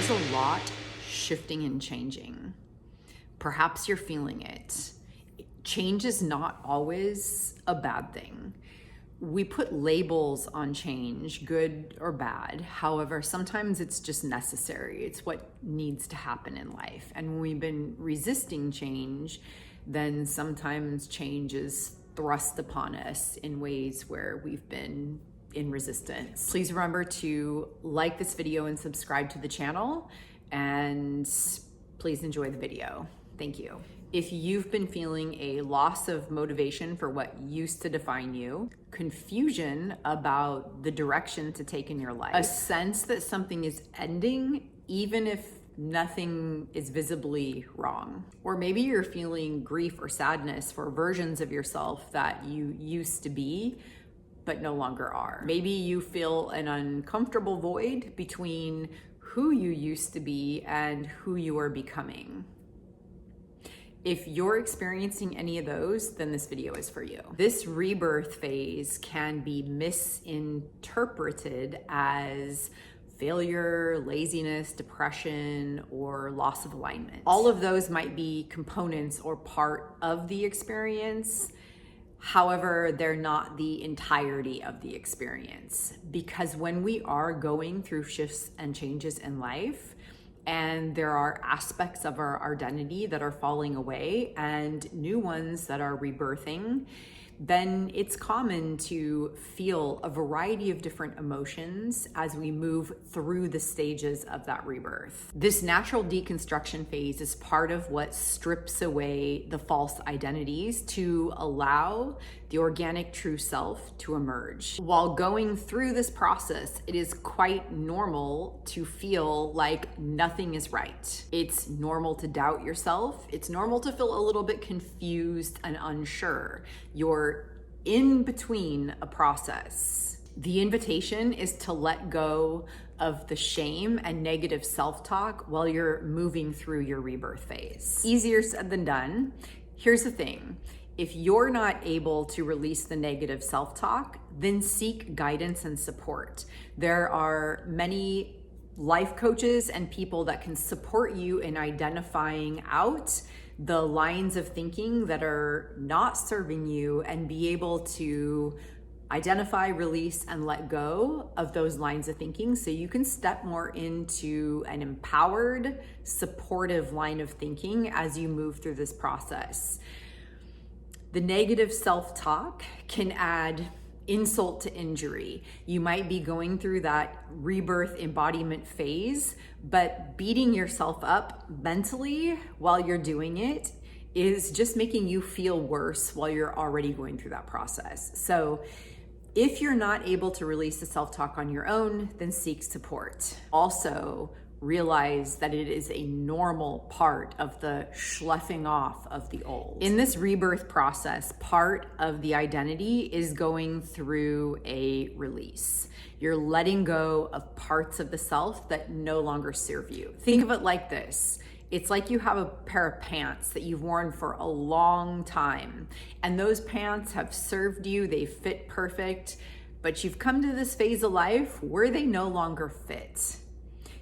There's a lot shifting and changing. Perhaps you're feeling it. Change is not always a bad thing. We put labels on change, good or bad. However, sometimes it's just necessary. It's what needs to happen in life. And when we've been resisting change, then sometimes change is thrust upon us in ways where we've been in resistance. Please remember to like this video and subscribe to the channel, and please enjoy the video. Thank you. If you've been feeling a loss of motivation for what used to define you, confusion about the direction to take in your life, a sense that something is ending even if nothing is visibly wrong, or maybe you're feeling grief or sadness for versions of yourself that you used to be but no longer are. Maybe you feel an uncomfortable void between who you used to be and who you are becoming. If you're experiencing any of those, then this video is for you. This rebirth phase can be misinterpreted as failure, laziness, depression, or loss of alignment. All of those might be components or part of the experience. However, they're not the entirety of the experience, because when we are going through shifts and changes in life, and there are aspects of our identity that are falling away and new ones that are rebirthing, then it's common to feel a variety of different emotions as we move through the stages of that rebirth. This natural deconstruction phase is part of what strips away the false identities to allow the organic true self to emerge. While going through this process, it is quite normal to feel like nothing is right. It's normal to doubt yourself. It's normal to feel a little bit confused and unsure. You're in between a process. The invitation is to let go of the shame and negative self-talk while you're moving through your rebirth phase. Easier said than done. Here's the thing. If you're not able to release the negative self-talk, then seek guidance and support. There are many life coaches and people that can support you in identifying out the lines of thinking that are not serving you and be able to identify, release, and let go of those lines of thinking so you can step more into an empowered, supportive line of thinking as you move through this process. The negative self-talk can add insult to injury. You might be going through that rebirth embodiment phase, but beating yourself up mentally while you're doing it is just making you feel worse while you're already going through that process. So if you're not able to release the self-talk on your own, then seek support. Also, realize that it is a normal part of the sloughing off of the old. In this rebirth process, part of the identity is going through a release. You're letting go of parts of the self that no longer serve you. Think of it like this. It's like you have a pair of pants that you've worn for a long time, and those pants have served you, they fit perfect, but you've come to this phase of life where they no longer fit.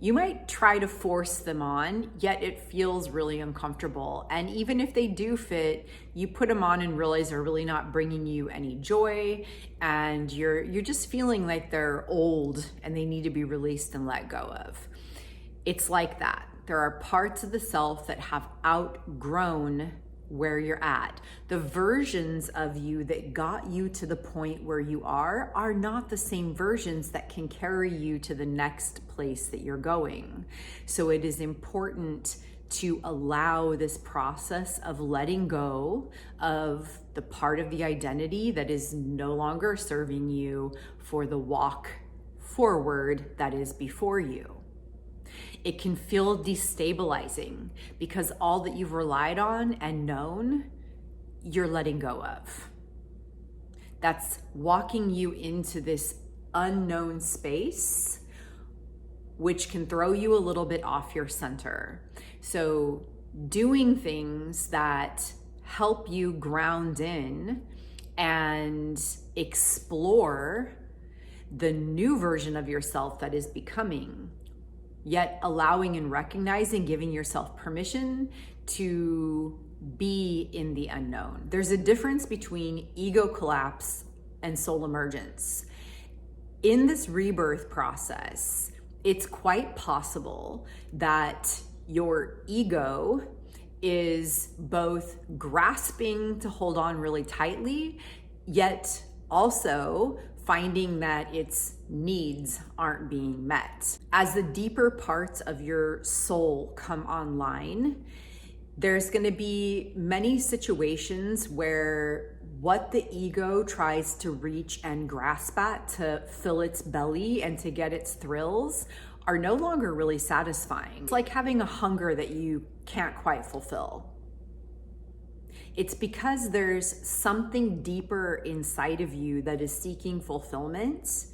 You might try to force them on, yet it feels really uncomfortable. And even if they do fit, you put them on and realize they're really not bringing you any joy, and you're just feeling like they're old and they need to be released and let go of. It's like that. There are parts of the self that have outgrown where you're at. The versions of you that got you to the point where you are not the same versions that can carry you to the next place that you're going. So it is important to allow this process of letting go of the part of the identity that is no longer serving you for the walk forward that is before you. It can feel destabilizing because all that you've relied on and known, you're letting go of. That's walking you into this unknown space, which can throw you a little bit off your center. So doing things that help you ground in and explore the new version of yourself that is becoming yet allowing and recognizing, giving yourself permission to be in the unknown. There's a difference between ego collapse and soul emergence. In this rebirth process, it's quite possible that your ego is both grasping to hold on really tightly, yet also finding that its needs aren't being met. As the deeper parts of your soul come online, there's going to be many situations where what the ego tries to reach and grasp at to fill its belly and to get its thrills are no longer really satisfying. It's like having a hunger that you can't quite fulfill. It's because there's something deeper inside of you that is seeking fulfillment,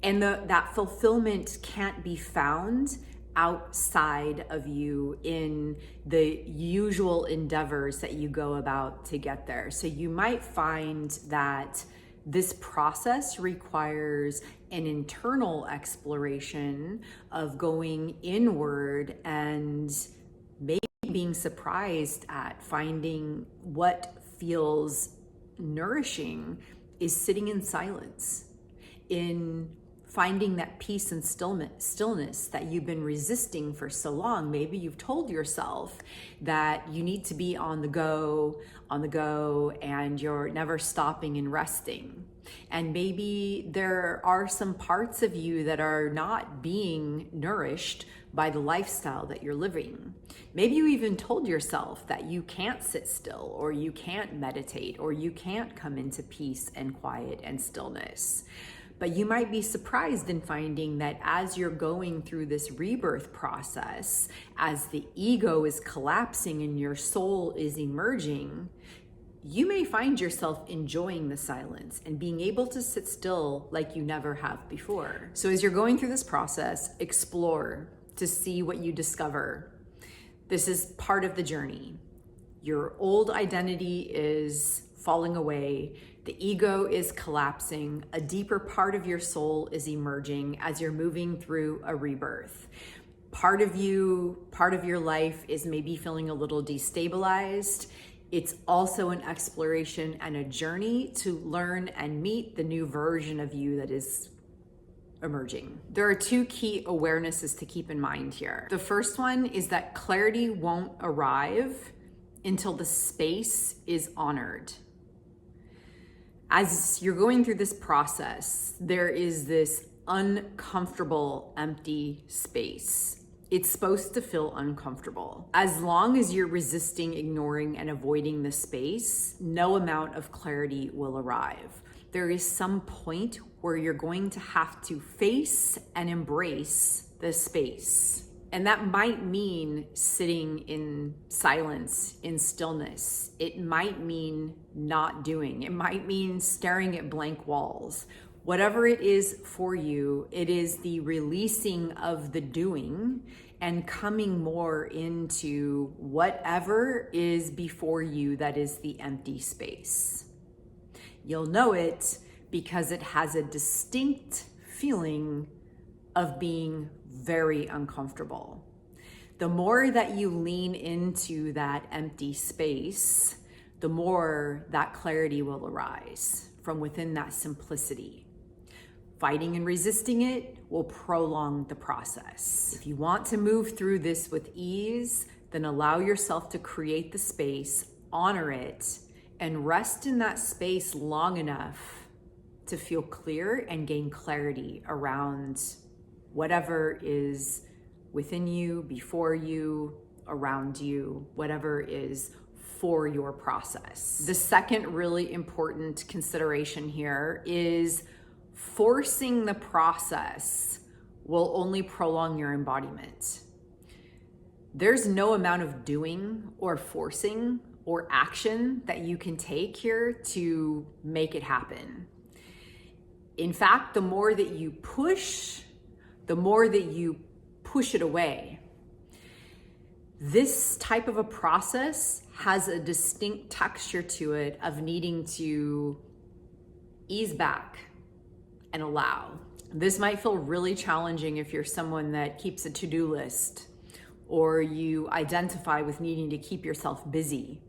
and that fulfillment can't be found outside of you in the usual endeavors that you go about to get there. So you might find that this process requires an internal exploration of going inward and maybe being surprised at finding what feels nourishing is sitting in silence, in finding that peace and stillness that you've been resisting for so long. Maybe you've told yourself that you need to be on the go, and you're never stopping and resting. And maybe there are some parts of you that are not being nourished by the lifestyle that you're living. Maybe you even told yourself that you can't sit still, or you can't meditate, or you can't come into peace and quiet and stillness. But you might be surprised in finding that as you're going through this rebirth process, as the ego is collapsing and your soul is emerging, you may find yourself enjoying the silence and being able to sit still like you never have before. So as you're going through this process, explore to see what you discover. This is part of the journey. Your old identity is falling away. The ego is collapsing. A deeper part of your soul is emerging as you're moving through a rebirth. Part of you, part of your life is maybe feeling a little destabilized. It's also an exploration and a journey to learn and meet the new version of you that is emerging. There are two key awarenesses to keep in mind here. The first one is that clarity won't arrive until the space is honored. As you're going through this process, there is this uncomfortable, empty space. It's supposed to feel uncomfortable. As long as you're resisting, ignoring, and avoiding the space, no amount of clarity will arrive. There is some point where you're going to have to face and embrace the space. And that might mean sitting in silence, in stillness. It might mean not doing. It might mean staring at blank walls. Whatever it is for you, it is the releasing of the doing and coming more into whatever is before you that is the empty space. You'll know it because it has a distinct feeling of being very uncomfortable. The more that you lean into that empty space, the more that clarity will arise from within that simplicity. Fighting and resisting it will prolong the process. If you want to move through this with ease, then allow yourself to create the space, honor it, and rest in that space long enough to feel clear and gain clarity around whatever is within you, before you, around you, whatever is for your process. The second really important consideration here is forcing the process will only prolong your embodiment. There's no amount of doing or forcing or action that you can take here to make it happen. In fact, the more that you push, the more that you push it away. This type of a process has a distinct texture to it of needing to ease back and allow. This might feel really challenging if you're someone that keeps a to-do list or you identify with needing to keep yourself busy.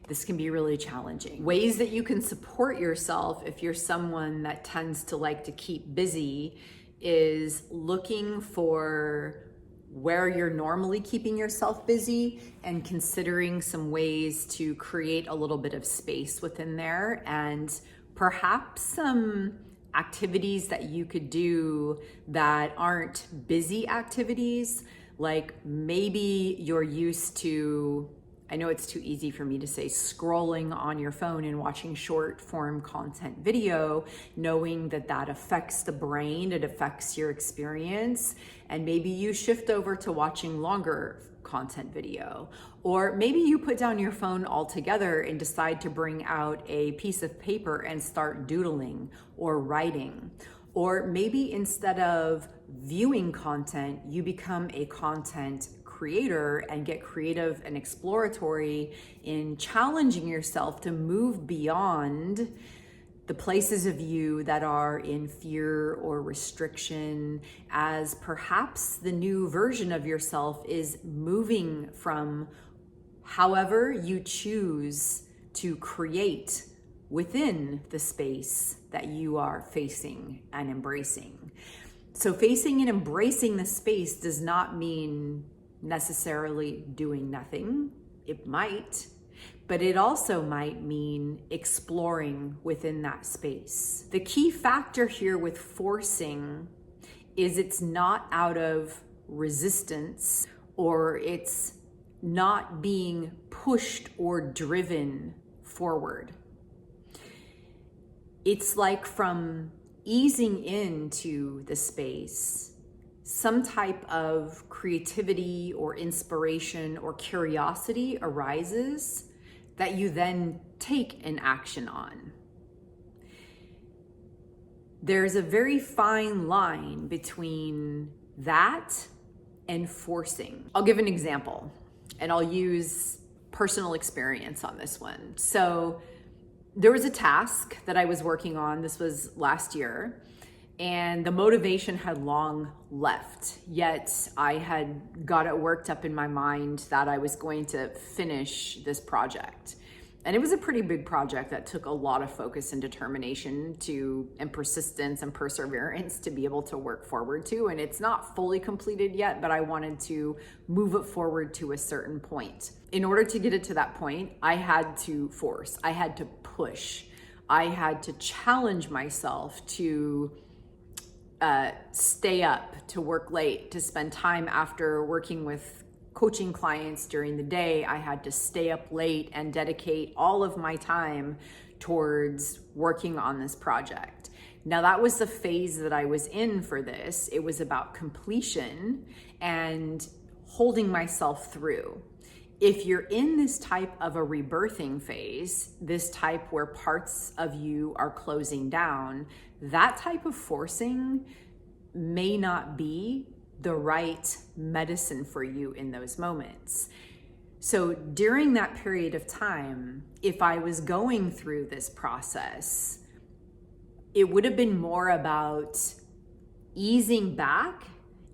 This can be really challenging. Ways that you can support yourself if you're someone that tends to like to keep busy is looking for where you're normally keeping yourself busy and considering some ways to create a little bit of space within there, and perhaps some activities that you could do that aren't busy activities. Like maybe you're used to, I know it's too easy for me to say, scrolling on your phone and watching short form content video, knowing that that affects the brain, it affects your experience. And maybe you shift over to watching longer content video. Or maybe you put down your phone altogether and decide to bring out a piece of paper and start doodling or writing. Or maybe instead of viewing content, you become a content creator and get creative and exploratory in challenging yourself to move beyond the places of you that are in fear or restriction, as perhaps the new version of yourself is moving from however you choose to create within the space that you are facing and embracing. So facing and embracing the space does not mean necessarily doing nothing. It might, but it also might mean exploring within that space. The key factor here with forcing is it's not out of resistance, or it's not being pushed or driven forward. It's like from easing into the space, some type of creativity or inspiration or curiosity arises that you then take an action on. There's a very fine line between that and forcing. I'll give an example, and I'll use personal experience on this one. So there was a task that I was working on, this was last year, and the motivation had long left, yet I had got it worked up in my mind that I was going to finish this project. And it was a pretty big project that took a lot of focus and determination and persistence and perseverance to be able to work forward to. And it's not fully completed yet, but I wanted to move it forward to a certain point. In order to get it to that point, I had to force, I had to push, I had to challenge myself to stay up, to work late, to spend time after working with coaching clients during the day. I had to stay up late and dedicate all of my time towards working on this project. Now that was the phase that I was in for this. It was about completion and holding myself through. If you're in this type of a rebirthing phase, this type where parts of you are closing down, that type of forcing may not be the right medicine for you in those moments. So during that period of time, if I was going through this process, it would have been more about easing back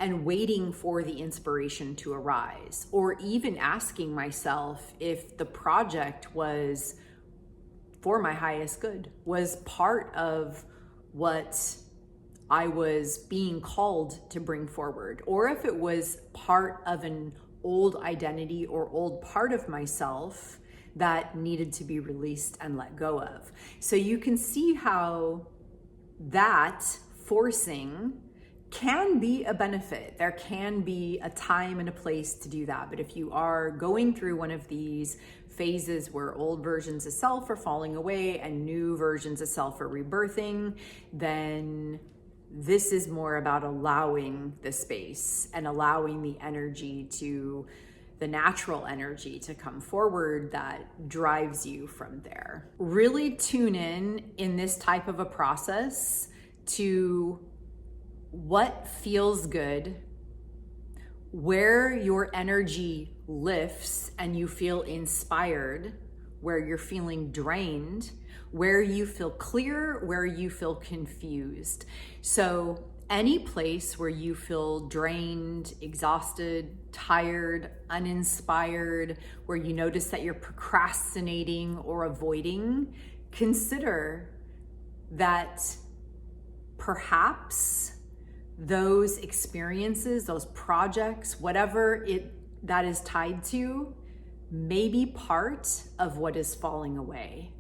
and waiting for the inspiration to arise, or even asking myself if the project was for my highest good, was part of what I was being called to bring forward, or if it was part of an old identity or old part of myself that needed to be released and let go of. So you can see how that forcing can be a benefit. There can be a time and a place to do that. But if you are going through one of these phases where old versions of self are falling away and new versions of self are rebirthing, then this is more about allowing the space and allowing the energy the natural energy to come forward that drives you from there. Really tune in this type of a process to what feels good, where your energy lifts and you feel inspired, where you're feeling drained, where you feel clear, where you feel confused. So any place where you feel drained, exhausted, tired, uninspired, where you notice that you're procrastinating or avoiding, consider that perhaps those experiences, those projects, whatever that is tied to, may be part of what is falling away.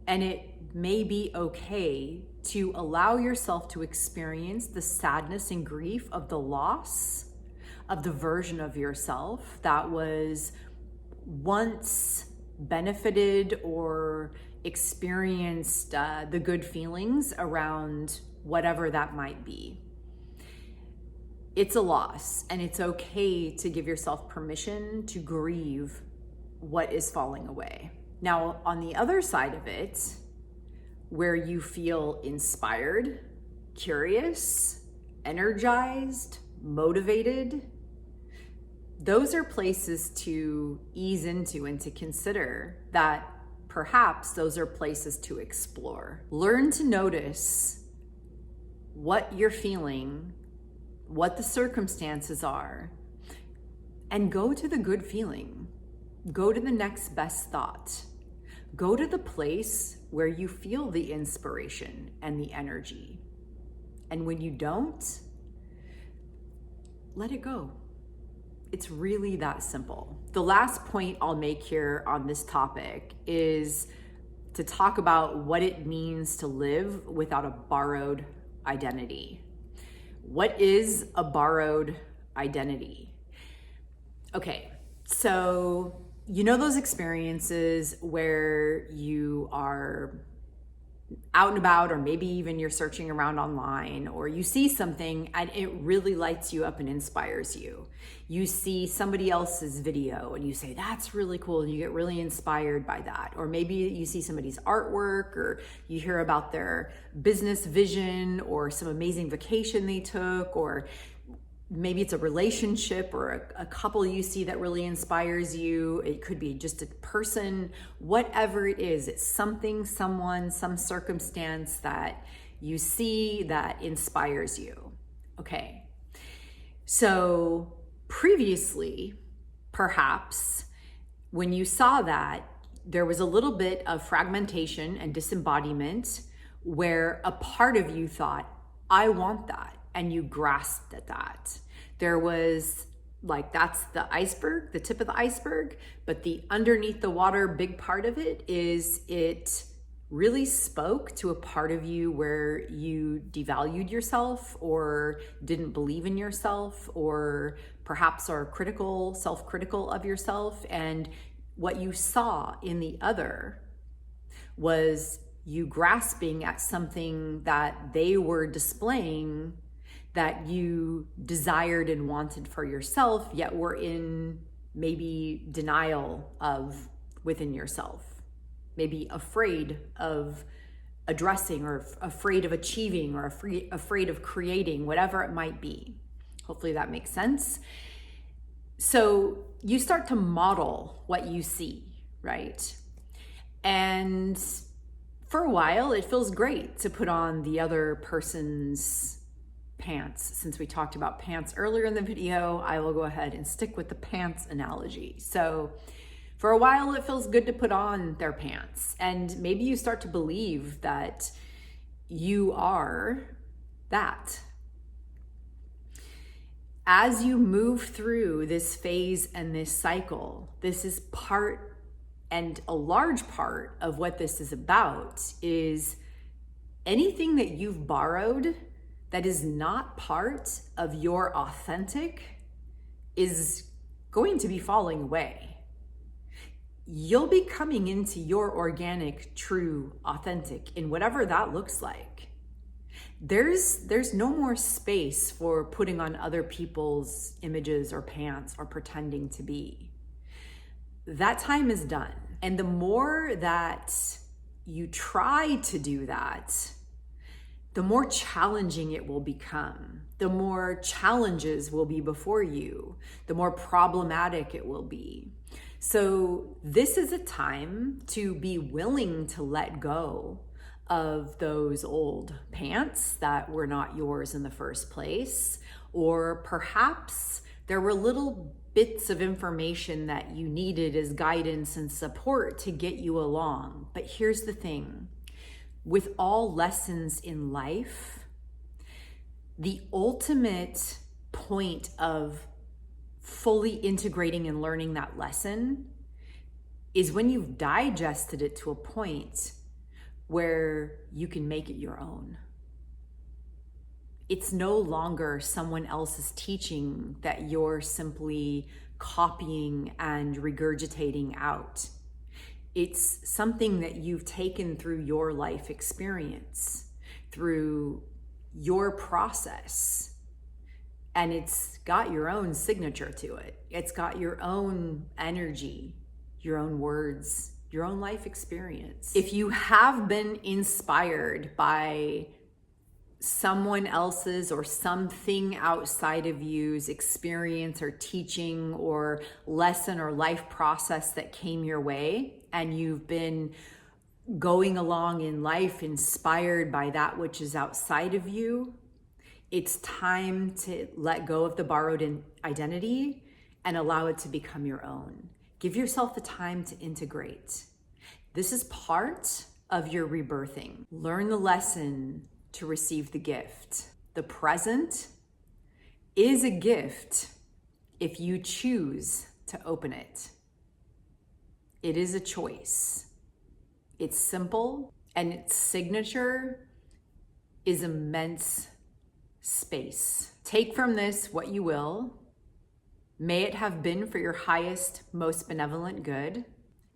And it may be okay to allow yourself to experience the sadness and grief of the loss of the version of yourself that was once benefited or experienced the good feelings around whatever that might be. It's a loss, and it's okay to give yourself permission to grieve what is falling away. Now, on the other side of it, where you feel inspired, curious, energized, motivated, those are places to ease into and to consider that perhaps those are places to explore. Learn to notice what you're feeling, what the circumstances are, and go to the good feeling. Go to the next best thought. Go to the place where you feel the inspiration and the energy. And when you don't, let it go. It's really that simple. The last point I'll make here on this topic is to talk about what it means to live without a borrowed identity. What is a borrowed identity? Okay, so you know those experiences where you are out and about, or maybe even you're searching around online, or you see something and it really lights you up and inspires you. You see somebody else's video and you say, that's really cool, and you get really inspired by that. Or maybe you see somebody's artwork, or you hear about their business vision or some amazing vacation they took, or maybe it's a relationship or a couple you see that really inspires you. It could be just a person, whatever it is. It's something, someone, some circumstance that you see that inspires you. Okay. So previously, perhaps, when you saw that, there was a little bit of fragmentation and disembodiment where a part of you thought, I want that. And you grasped at that. There was that's the iceberg, the tip of the iceberg, but the underneath the water big part of it is it really spoke to a part of you where you devalued yourself or didn't believe in yourself, or perhaps are critical, self-critical of yourself. And what you saw in the other was you grasping at something that they were displaying that you desired and wanted for yourself, yet were in maybe denial of within yourself, maybe afraid of addressing, or afraid of achieving, or afraid of creating, whatever it might be. Hopefully that makes sense. So you start to model what you see, right? And for a while, it feels great to put on the other person's pants. Since we talked about pants earlier in the video, I will go ahead and stick with the pants analogy. So for a while, it feels good to put on their pants. And maybe you start to believe that you are that. As you move through this phase and this cycle, this is part, and a large part of what this is about, is anything that you've borrowed that is not part of your authentic is going to be falling away. You'll be coming into your organic, true, authentic, in whatever that looks like. There's no more space for putting on other people's images or pants or pretending to be. That time is done. And the more that you try to do that, the more challenging it will become. The more challenges will be before you, the more problematic it will be. So this is a time to be willing to let go of those old pants that were not yours in the first place, or perhaps there were little bits of information that you needed as guidance and support to get you along. But here's the thing, with all lessons in life, the ultimate point of fully integrating and learning that lesson is when you've digested it to a point where you can make it your own. It's no longer someone else's teaching that you're simply copying and regurgitating out. It's something that you've taken through your life experience, through your process, and it's got your own signature to it. It's got your own energy, your own words, your own life experience. If you have been inspired by someone else's or something outside of you's experience or teaching or lesson or life process that came your way, and you've been going along in life inspired by that which is outside of you, it's time to let go of the borrowed identity and allow it to become your own. Give yourself the time to integrate. This is part of your rebirthing. Learn the lesson to receive the gift. The present is a gift if you choose to open it. It is a choice. It's simple, and its signature is immense space. Take from this what you will. May it have been for your highest, most benevolent good.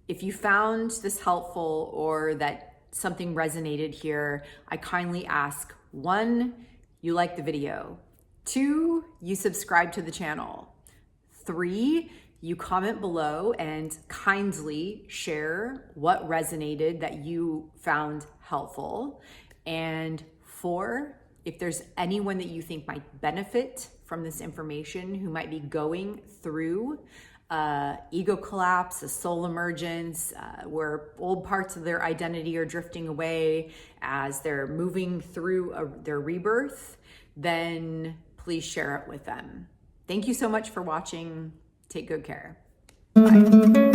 If you found this helpful or that something resonated here, I kindly ask, 1, you like the video. 2, you subscribe to the channel. 3, you comment below and kindly share what resonated that you found helpful. And 4, if there's anyone that you think might benefit from this information, who might be going through ego collapse, a soul emergence, where old parts of their identity are drifting away as they're moving through their rebirth, then please share it with them. Thank you so much for watching. Take good care. Bye.